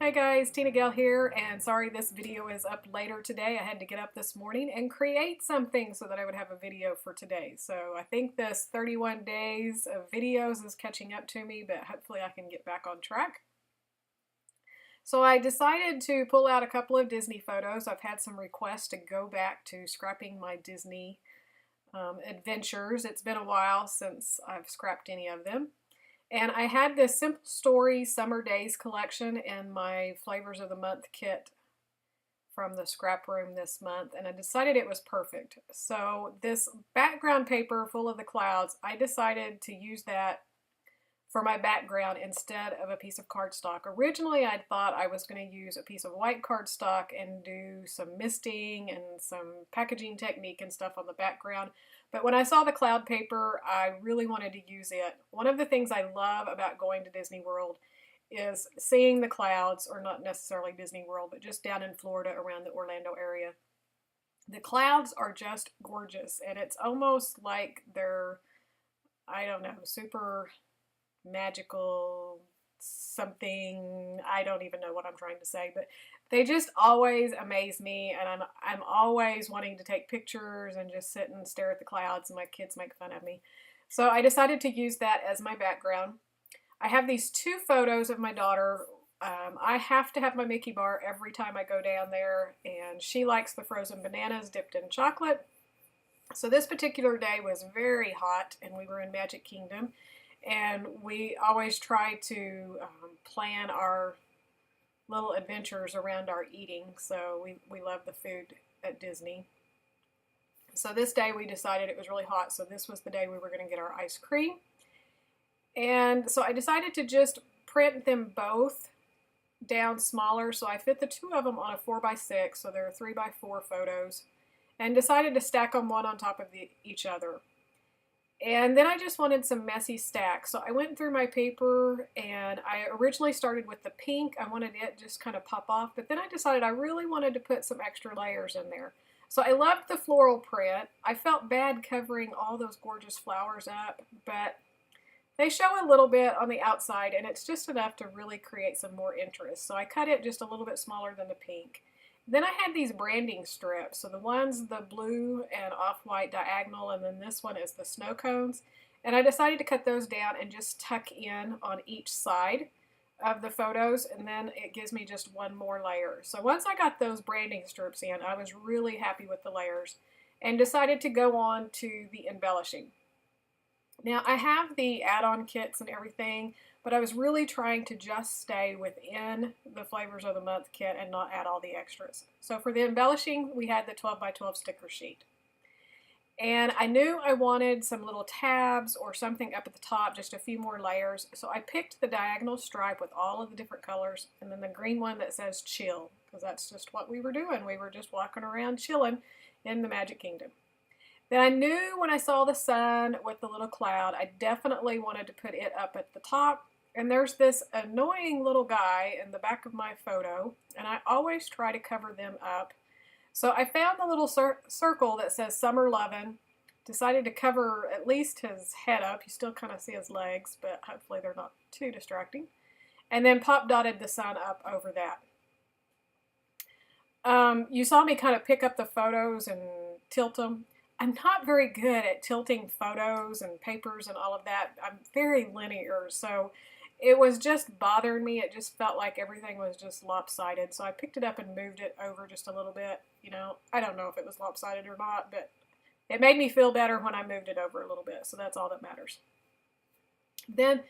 Hi guys, TinaGale here, and sorry this video is up later today. I had to get up this morning and create something so that I would have a video for today. So I think this 31 days of videos is catching up to me, but hopefully I can get back on track. So I decided to pull out a couple of Disney photos. I've had some requests to go back to scrapping my Disney adventures. It's been a while since I've scrapped any of them. And I had this Simple Story Summer Days collection in my Flavors of the Month kit from the ScraprRoom this month, and I decided it was perfect. So this background paper full of the clouds, I decided to use that for my background instead of a piece of cardstock. Originally, I thought I was going to use a piece of white cardstock and do some misting and some packaging technique and stuff on the background. But when I saw the cloud paper, I really wanted to use it. One of the things I love about going to Disney World is seeing the clouds, or not necessarily Disney World, but just down in Florida around the Orlando area. The clouds are just gorgeous, and it's almost like they're, I don't know, super magical something. I don't even know what I'm trying to say, but they just always amaze me, and I'm always wanting to take pictures and just sit and stare at the clouds, and my kids make fun of me. So I decided to use that as my background. I have these two photos of my daughter. I have to have my Mickey bar every time I go down there, and she likes the frozen bananas dipped in chocolate. So this particular day was very hot, and we were in Magic Kingdom. And we always try to plan our little adventures around our eating. So we love the food at Disney. So this day we decided it was really hot. So this was the day we were going to get our ice cream. And so I decided to just print them both down smaller. So I fit the two of them on a 4x6. So they're 3x4 photos. And decided to stack them one on top of each other. And then I just wanted some messy stacks. So I went through my paper, and I originally started with the pink. I wanted it just kind of pop off, but then I decided I really wanted to put some extra layers in there. So I loved the floral print. I felt bad covering all those gorgeous flowers up, but they show a little bit on the outside, and it's just enough to really create some more interest. So I cut it just a little bit smaller than the pink. Then I had these branding strips. So the one's the blue and off-white diagonal, and then this one is the snow cones. And I decided to cut those down and just tuck in on each side of the photos, and then it gives me just one more layer. So once I got those branding strips in, I was really happy with the layers and decided to go on to the embellishing. Now I have the add-on kits and everything, but I was really trying to just stay within the Flavors of the Month kit and not add all the extras. So for the embellishing, we had the 12x12 sticker sheet. And I knew I wanted some little tabs or something up at the top, just a few more layers. So I picked the diagonal stripe with all of the different colors, and then the green one that says chill, because that's just what we were doing. We were just walking around chilling in the Magic Kingdom. Then I knew when I saw the sun with the little cloud, I definitely wanted to put it up at the top. And there's this annoying little guy in the back of my photo, and I always try to cover them up. So I found the little circle that says Summer Lovin', decided to cover at least his head up. You still kind of see his legs, but hopefully they're not too distracting. And then pop dotted the sun up over that. You saw me kind of pick up the photos and tilt them. I'm not very good at tilting photos and papers and all of that. I'm very linear, so it was just bothering me. It just felt like everything was just lopsided. So I picked it up and moved it over just a little bit. You know, I don't know if it was lopsided or not, but it made me feel better when I moved it over a little bit. So that's all that matters. Then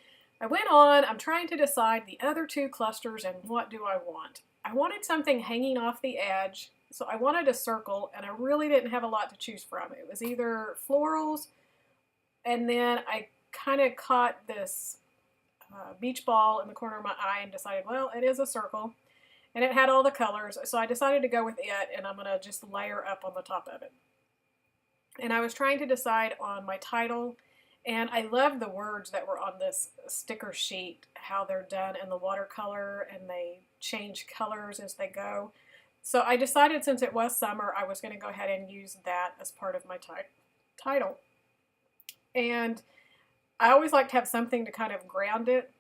I went on. I'm trying to decide the other two clusters and what do I want. I wanted something hanging off the edge. So I wanted a circle, and I really didn't have a lot to choose from. It was either florals, and then I kind of caught this beach ball in the corner of my eye and decided, well, it is a circle, and it had all the colors. So I decided to go with it, and I'm going to just layer up on the top of it. And I was trying to decide on my title, and I love the words that were on this sticker sheet, how they're done in the watercolor, and they change colors as they go. So I decided since it was summer, I was going to go ahead and use that as part of my title. And I always like to have something to kind of ground it.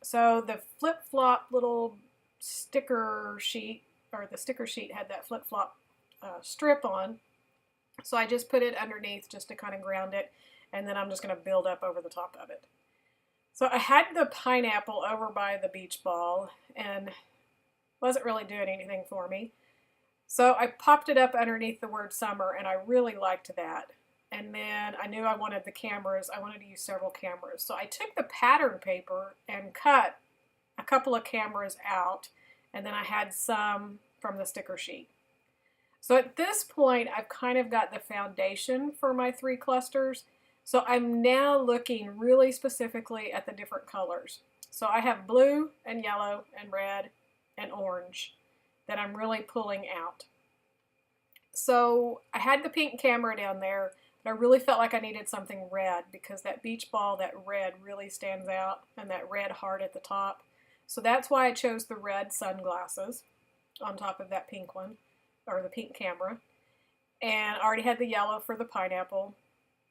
So the flip-flop little sticker sheet, or the sticker sheet had that flip-flop strip on. So I just put it underneath just to kind of ground it, and then I'm just going to build up over the top of it. So I had the pineapple over by the beach ball and wasn't really doing anything for me. So I popped it up underneath the word summer, and I really liked that. And then I knew I wanted the cameras. I wanted to use several cameras. So I took the pattern paper and cut a couple of cameras out, and then I had some from the sticker sheet. So at this point, I've kind of got the foundation for my 3 clusters. So I'm now looking really specifically at the different colors. So I have blue and yellow and red and orange that I'm really pulling out. So I had the pink camera down there, but I really felt like I needed something red because that beach ball, that red really stands out, and that red heart at the top. So that's why I chose the red sunglasses on top of that pink one, or the pink camera. And I already had the yellow for the pineapple.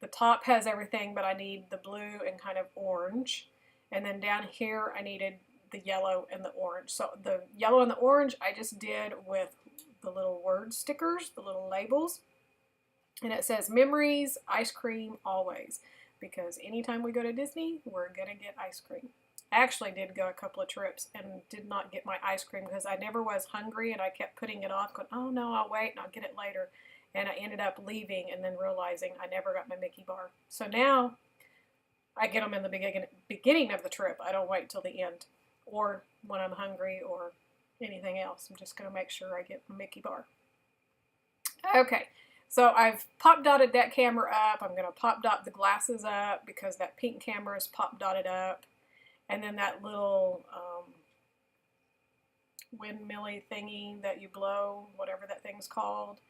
The top has everything, but I need the blue and kind of orange. And then down here I needed the yellow and the orange. So the yellow and the orange I just did with the little word stickers, the little labels. And it says memories, ice cream, always. Because anytime we go to Disney, we're going to get ice cream. I actually did go a couple of trips and did not get my ice cream because I never was hungry, and I kept putting it off, going, oh no, I'll wait and I'll get it later. And I ended up leaving and then realizing I never got my Mickey bar. So now I get them in the beginning of the trip. I don't wait till the end, or when I'm hungry or anything else. I'm just going to make sure I get my Mickey bar. Okay, so I've pop dotted that camera up. I'm going to pop dot the glasses up because that pink camera is pop dotted up. And then that little windmilly thingy that you blow, whatever that thing's called.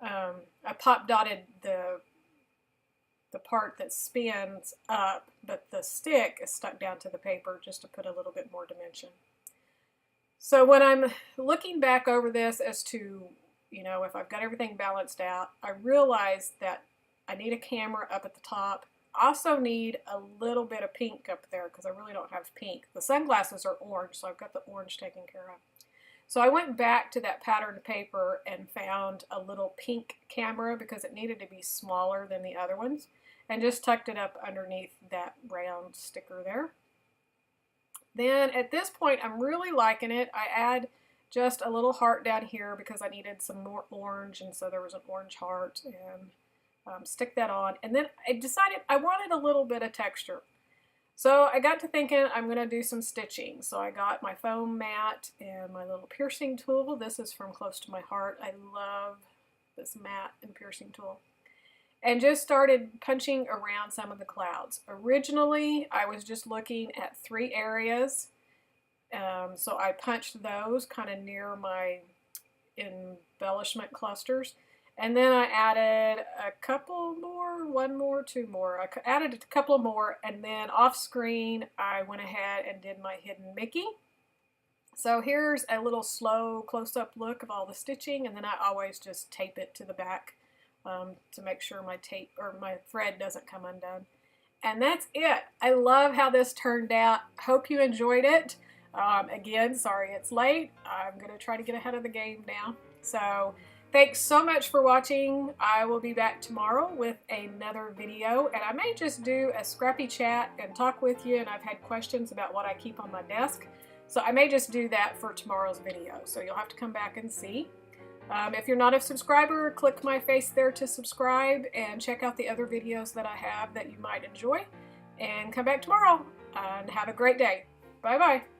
I pop dotted the part that spins up, but the stick is stuck down to the paper just to put a little bit more dimension. So when I'm looking back over this as to, you know, if I've got everything balanced out, I realize that I need a camera up at the top. I also need a little bit of pink up there because I really don't have pink. The sunglasses are orange, so I've got the orange taken care of. So I went back to that patterned paper and found a little pink camera because it needed to be smaller than the other ones, and just tucked it up underneath that round sticker there. Then at this point, I'm really liking it. I add just a little heart down here because I needed some more orange, and so there was an orange heart, and stick that on. And then I decided I wanted a little bit of texture. So I got to thinking I'm going to do some stitching. So I got my foam mat and my little piercing tool. This is from Close to My Heart. I love this mat and piercing tool. And just started punching around some of the clouds. Originally, I was just looking at 3 areas. So I punched those kind of near my embellishment clusters. And then I added a couple more, 1 more, 2 more. I added a couple more, and then off screen I went ahead and did my hidden Mickey. So here's a little slow close-up look of all the stitching, and then I always just tape it to the back to make sure my tape or my thread doesn't come undone. And that's it. I love how this turned out. Hope you enjoyed it. Again, sorry it's late. I'm going to try to get ahead of the game now. So thanks so much for watching. I will be back tomorrow with another video, and I may just do a scrappy chat and talk with you, and I've had questions about what I keep on my desk. So I may just do that for tomorrow's video. So you'll have to come back and see. If you're not a subscriber, click my face there to subscribe and check out the other videos that I have that you might enjoy. And come back tomorrow and have a great day. Bye-bye.